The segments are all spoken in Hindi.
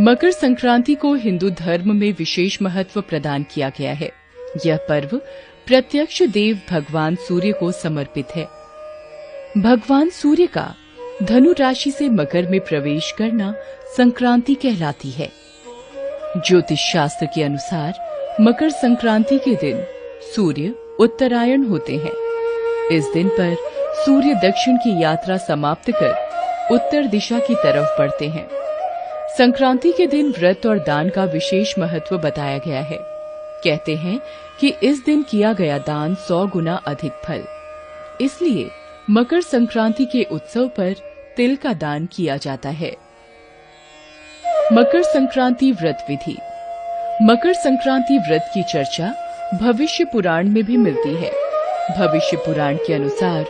मकर संक्रांति को हिंदू धर्म में विशेष महत्व प्रदान किया गया है। यह पर्व प्रत्यक्ष देव भगवान सूर्य को समर्पित है। भगवान सूर्य का धनु राशि से मकर में प्रवेश करना संक्रांति कहलाती है। ज्योतिष शास्त्र के अनुसार मकर संक्रांति के दिन सूर्य उत्तरायण होते हैं। इस दिन पर सूर्य दक्षिण की यात्रा समाप्त कर उत्तर दिशा की तरफ बढ़ते हैं। संक्रांति के दिन व्रत और दान का विशेष महत्व बताया गया है। कहते हैं कि इस दिन किया गया दान 100 गुना अधिक फल। इसलिए मकर संक्रांति के उत्सव पर तिल का दान किया जाता है। मकर संक्रांति व्रत विधि। मकर संक्रांति व्रत की चर्चा भविष्य पुराण में भी मिलती है। भविष्य पुराण के अनुसार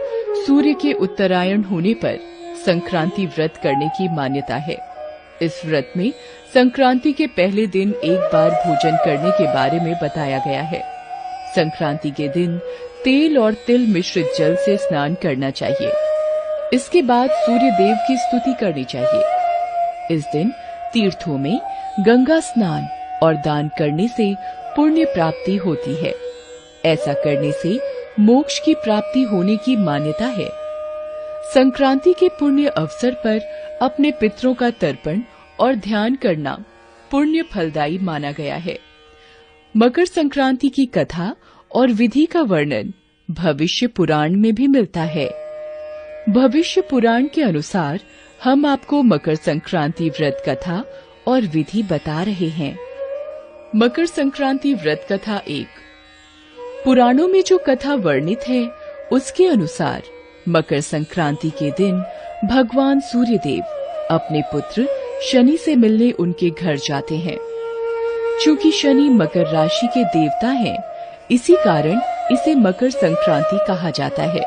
सूर्य के उत्तरायण होने पर संक्रांति व्रत करने की मान्यता है। इस व्रत में संक्रांति के पहले दिन एक बार भोजन करने के बारे में बताया गया है। संक्रांति के दिन तेल और तिल मिश्रित जल से स्नान करना चाहिए। इसके बाद सूर्य देव की स्तुति करनी चाहिए। इस दिन तीर्थों में गंगा स्नान और दान करने से पुण्य प्राप्ति होती है। ऐसा करने से मोक्ष की प्राप्ति होने की मान्यता है। संक्रांति के पुण्य अवसर पर अपने पितरों का तर्पण और ध्यान करना पुण्य फलदायी माना गया है। मकर संक्रांति की कथा और विधि का वर्णन भविष्य पुराण में भी मिलता है। भविष्य पुराण के अनुसार हम आपको मकर संक्रांति व्रत कथा और विधि बता रहे हैं। मकर संक्रांति व्रत कथा 1। पुराणों में जो कथा वर्णित है उसके अनुसार मकर संक्रांति के दिन भगवान सूर्यदेव अपने पुत्र शनि से मिलने उनके घर जाते हैं। चूंकि शनि मकर राशि के देवता हैं, इसी कारण इसे मकर संक्रांति कहा जाता है।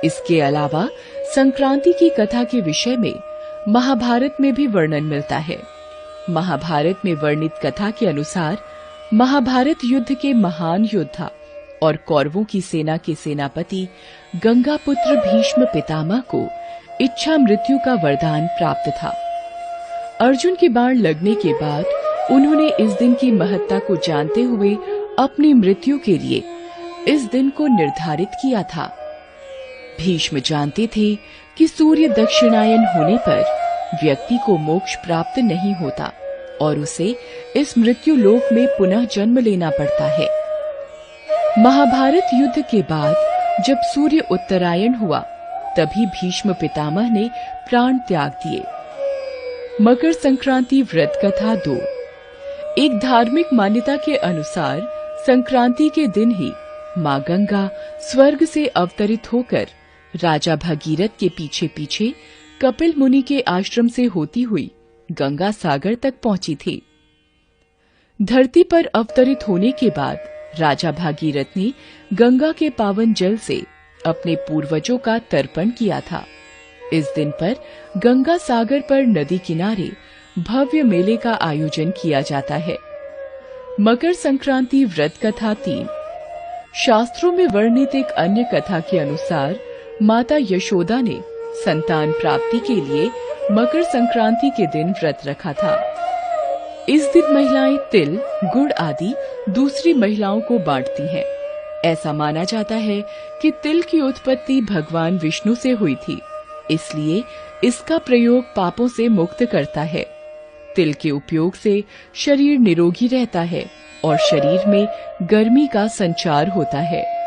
इसके अलावा संक्रांति की कथा के विषय में महाभारत में भी वर्णन मिलता है। महाभारत में वर्णित कथा के अनुसार महाभारत युद्ध के महान योद्धा और कौरवों की सेना के सेनापति गंगापुत्र भीष्म पितामह को इच्छा मृत्यु का वरदान प्राप्त था। अर्जुन के बाण लगने के बाद उन्होंने इस दिन की महत्ता को जानते हुए अपनी मृत्यु के लिए इस दिन को निर्धारित किया था। भीष्म जानते थे कि सूर्य दक्षिणायन होने पर व्यक्ति को मोक्ष प्राप्त नहीं होता और उसे इस मृत्यु लोक में पुनः जन्म लेना पड़ता है। महाभारत युद्ध के बाद जब सूर्य उत्तरायण हुआ, तभी भीष्म पितामह ने प्राण त्याग दिए। मकर संक्रांति व्रत कथा 2। एक धार्मिक मान्यता के अनुसार संक्रांति के दिन ही मां गंगा स्वर्ग से अवतरित होकर राजा भगीरथ के पीछे पीछे कपिल मुनि के आश्रम से होती हुई गंगा सागर तक पहुंची थी। धरती पर अवतरित होने के बाद राजा भागीरथ ने गंगा के पावन जल से अपने पूर्वजों का तर्पण किया था। इस दिन पर गंगा सागर पर नदी किनारे भव्य मेले का आयोजन किया जाता है। मकर संक्रांति व्रत कथा 3। शास्त्रों में वर्णित एक अन्य कथा के अनुसार माता यशोदा ने संतान प्राप्ति के लिए मकर संक्रांति के दिन व्रत रखा था। इस दिन महिलाएं तिल, गुड़ आदि दूसरी महिलाओं को बांटती हैं। ऐसा माना जाता है कि तिल की उत्पत्ति भगवान विष्णु से हुई थी, इसलिए इसका प्रयोग पापों से मुक्त करता है। तिल के उपयोग से शरीर निरोगी रहता है और शरीर में गर्मी का संचार होता है।